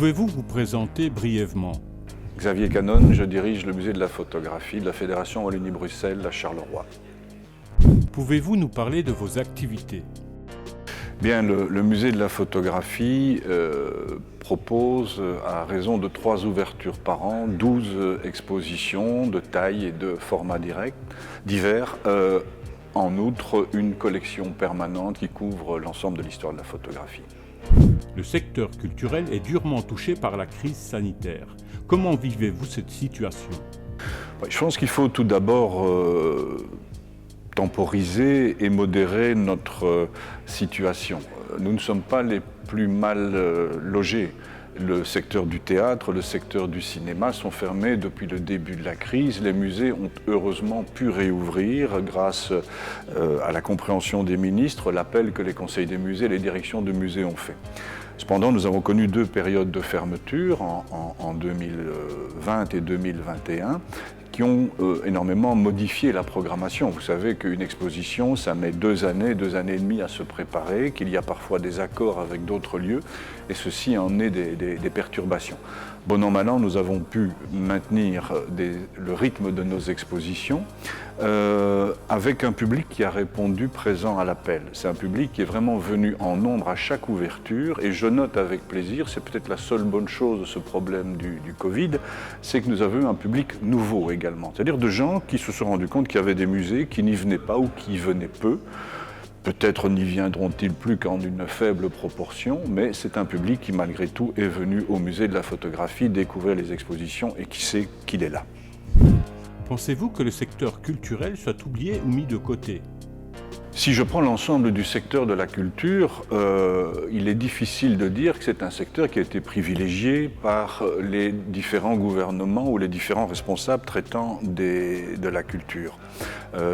Pouvez-vous vous présenter brièvement? Xavier Canonne, je dirige le musée de la photographie de la Fédération Wallonie-Bruxelles à Charleroi. Pouvez-vous nous parler de vos activités? Bien, le musée de la photographie propose, à raison de 3 ouvertures par an, 12 expositions de taille et de format divers. En outre, une collection permanente qui couvre l'ensemble de l'histoire de la photographie. Le secteur culturel est durement touché par la crise sanitaire. Comment vivez-vous cette situation? Je pense qu'il faut tout d'abord temporiser et modérer notre situation. Nous ne sommes pas les plus mal logés. Le secteur du théâtre, le secteur du cinéma sont fermés depuis le début de la crise. Les musées ont heureusement pu réouvrir grâce à la compréhension des ministres, l'appel que les conseils des musées et les directions de musées ont fait. Cependant, nous avons connu 2 périodes de fermeture en 2020 et 2021 qui ont énormément modifié la programmation. Vous savez qu'une exposition, ça met 2 années et demie à se préparer, qu'il y a parfois des accords avec d'autres lieux, et ceci en est des perturbations. Bon an, mal an, nous avons pu maintenir le rythme de nos expositions avec un public qui a répondu présent à l'appel. C'est un public qui est vraiment venu en nombre à chaque ouverture, et je note avec plaisir, c'est peut-être la seule bonne chose de ce problème du Covid, c'est que nous avons un public nouveau également. C'est-à-dire de gens qui se sont rendus compte qu'il y avait des musées qui n'y venaient pas ou qui y venaient peu. Peut-être n'y viendront-ils plus qu'en une faible proportion, mais c'est un public qui malgré tout est venu au musée de la photographie découvrir les expositions et qui sait qu'il est là. Pensez-vous que le secteur culturel soit oublié ou mis de côté? Si je prends l'ensemble du secteur de la culture, il est difficile de dire que c'est un secteur qui a été privilégié par les différents gouvernements ou les différents responsables traitant de la culture.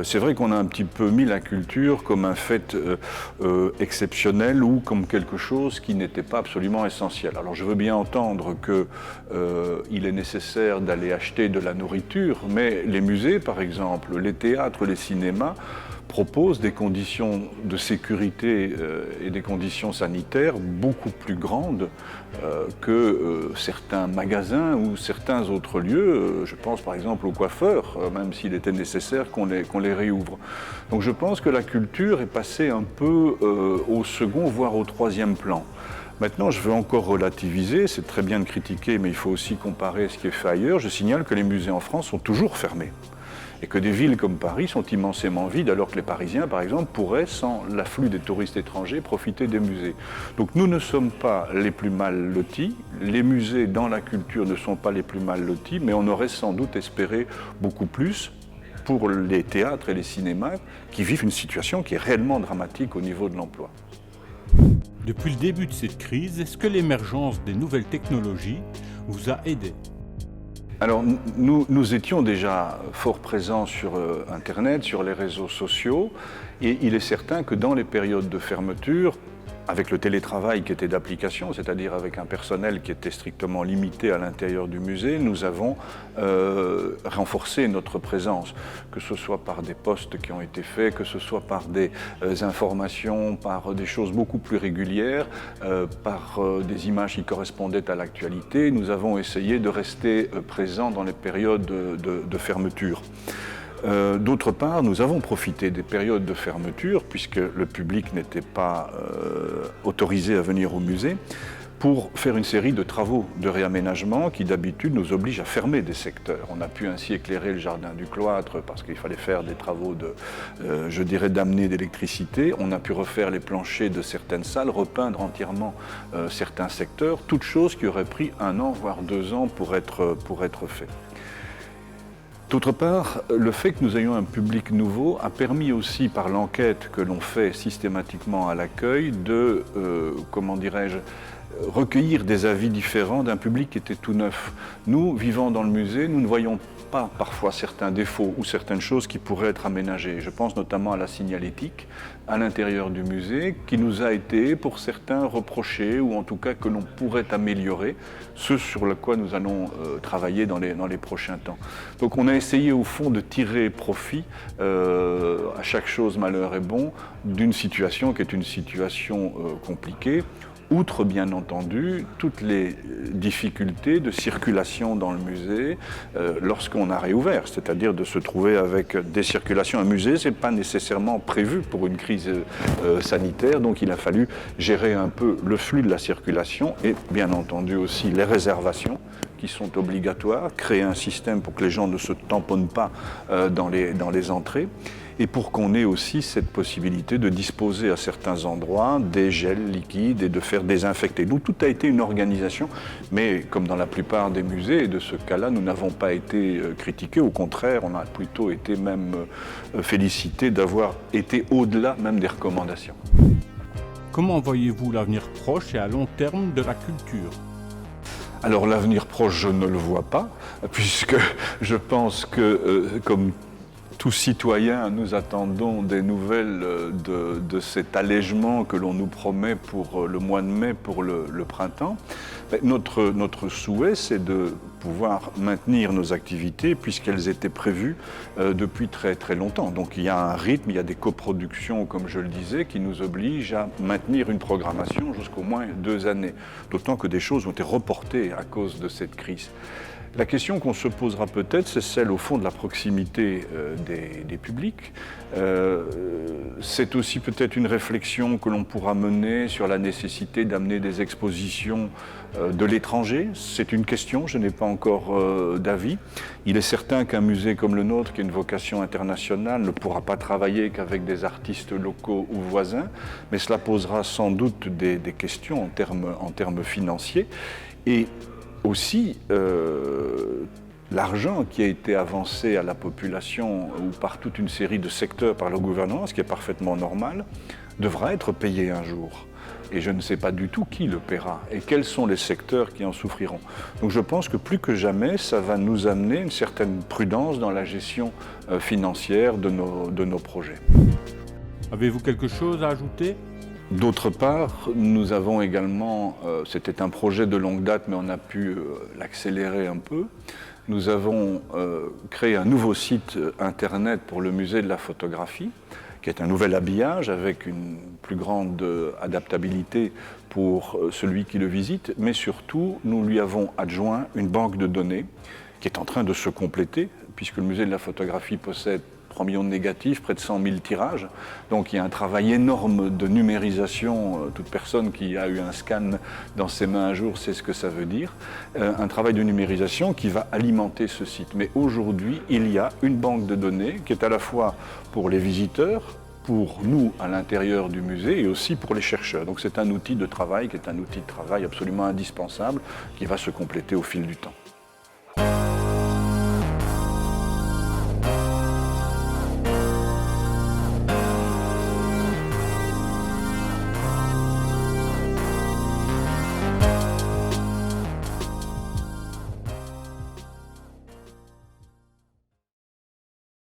C'est vrai qu'on a un petit peu mis la culture comme un fait exceptionnel ou comme quelque chose qui n'était pas absolument essentiel. Alors je veux bien entendre qu'il est nécessaire d'aller acheter de la nourriture, mais les musées par exemple, les théâtres, les cinémas, propose des conditions de sécurité et des conditions sanitaires beaucoup plus grandes que certains magasins ou certains autres lieux. Je pense par exemple aux coiffeurs, même s'il était nécessaire qu'on les réouvre. Donc je pense que la culture est passée un peu au second, voire au 3e plan. Maintenant, je veux encore relativiser, c'est très bien de critiquer, mais il faut aussi comparer ce qui est fait ailleurs. Je signale que les musées en France sont toujours fermés. Et que des villes comme Paris sont immensément vides, alors que les Parisiens, par exemple, pourraient, sans l'afflux des touristes étrangers, profiter des musées. Donc nous ne sommes pas les plus mal lotis, les musées dans la culture ne sont pas les plus mal lotis, mais on aurait sans doute espéré beaucoup plus pour les théâtres et les cinémas qui vivent une situation qui est réellement dramatique au niveau de l'emploi. Depuis le début de cette crise, est-ce que l'émergence des nouvelles technologies vous a aidé? Alors, nous étions déjà fort présents sur Internet, sur les réseaux sociaux, et il est certain que dans les périodes de fermeture, avec le télétravail qui était d'application, c'est-à-dire avec un personnel qui était strictement limité à l'intérieur du musée, nous avons renforcé notre présence, que ce soit par des posts qui ont été faits, que ce soit par des informations, par des choses beaucoup plus régulières, par des images qui correspondaient à l'actualité. Nous avons essayé de rester présents dans les périodes de fermeture. D'autre part, nous avons profité des périodes de fermeture, puisque le public n'était pas autorisé à venir au musée, pour faire une série de travaux de réaménagement qui d'habitude nous obligent à fermer des secteurs. On a pu ainsi éclairer le jardin du cloître parce qu'il fallait faire des travaux d'amener d'électricité. On a pu refaire les planchers de certaines salles, repeindre entièrement certains secteurs, toutes choses qui auraient pris 1 an, voire 2 ans pour être faites. D'autre part, le fait que nous ayons un public nouveau a permis aussi, par l'enquête que l'on fait systématiquement à l'accueil, de, recueillir des avis différents d'un public qui était tout neuf. Nous, vivant dans le musée, nous ne voyons pas parfois certains défauts ou certaines choses qui pourraient être aménagées. Je pense notamment à la signalétique à l'intérieur du musée qui nous a été pour certains reprochée ou en tout cas que l'on pourrait améliorer, ce sur le quoi nous allons travailler dans les prochains temps. Donc on a essayé au fond de tirer profit, à chaque chose malheur est bon, d'une situation qui est une situation compliquée. outre bien entendu toutes les difficultés de circulation dans le musée lorsqu'on a réouvert, c'est-à-dire de se trouver avec des circulations. Un musée, ce n'est pas nécessairement prévu pour une crise sanitaire, donc il a fallu gérer un peu le flux de la circulation et bien entendu aussi les réservations qui sont obligatoires, créer un système pour que les gens ne se tamponnent pas dans les entrées, et pour qu'on ait aussi cette possibilité de disposer à certains endroits des gels liquides et de faire désinfecter. Donc tout a été une organisation, mais comme dans la plupart des musées, et de ce cas-là, nous n'avons pas été critiqués, au contraire, on a plutôt été même félicités d'avoir été au-delà même des recommandations. Comment voyez-vous l'avenir proche et à long terme de la culture ? Alors l'avenir proche, je ne le vois pas, puisque je pense que, comme tout citoyen, nous attendons des nouvelles de cet allègement que l'on nous promet pour le mois de mai, pour le printemps. Mais notre souhait, c'est de pouvoir maintenir nos activités puisqu'elles étaient prévues depuis très très longtemps. Donc il y a un rythme, il y a des coproductions, comme je le disais, qui nous obligent à maintenir une programmation jusqu'au moins 2 années. D'autant que des choses ont été reportées à cause de cette crise. La question qu'on se posera peut-être, c'est celle au fond de la proximité des publics. C'est aussi peut-être une réflexion que l'on pourra mener sur la nécessité d'amener des expositions de l'étranger. C'est une question, je n'ai pas encore d'avis. Il est certain qu'un musée comme le nôtre, qui a une vocation internationale, ne pourra pas travailler qu'avec des artistes locaux ou voisins, mais cela posera sans doute des questions en termes financiers. Et aussi, l'argent qui a été avancé à la population ou par toute une série de secteurs par le gouvernement, ce qui est parfaitement normal, devra être payé un jour. Et je ne sais pas du tout qui le paiera et quels sont les secteurs qui en souffriront. Donc je pense que plus que jamais, ça va nous amener une certaine prudence dans la gestion financière de nos projets. Avez-vous quelque chose à ajouter ? D'autre part, nous avons également, c'était un projet de longue date, mais on a pu l'accélérer un peu. Nous avons créé un nouveau site internet pour le musée de la photographie, qui est un nouvel habillage avec une plus grande adaptabilité pour celui qui le visite, mais surtout, nous lui avons adjoint une banque de données qui est en train de se compléter, puisque le musée de la photographie possède 3 millions de négatifs, près de 100 000 tirages. Donc il y a un travail énorme de numérisation. Toute personne qui a eu un scan dans ses mains un jour sait ce que ça veut dire. Un travail de numérisation qui va alimenter ce site. Mais aujourd'hui, il y a une banque de données qui est à la fois pour les visiteurs, pour nous à l'intérieur du musée et aussi pour les chercheurs. Donc c'est un outil de travail qui est un outil de travail absolument indispensable qui va se compléter au fil du temps.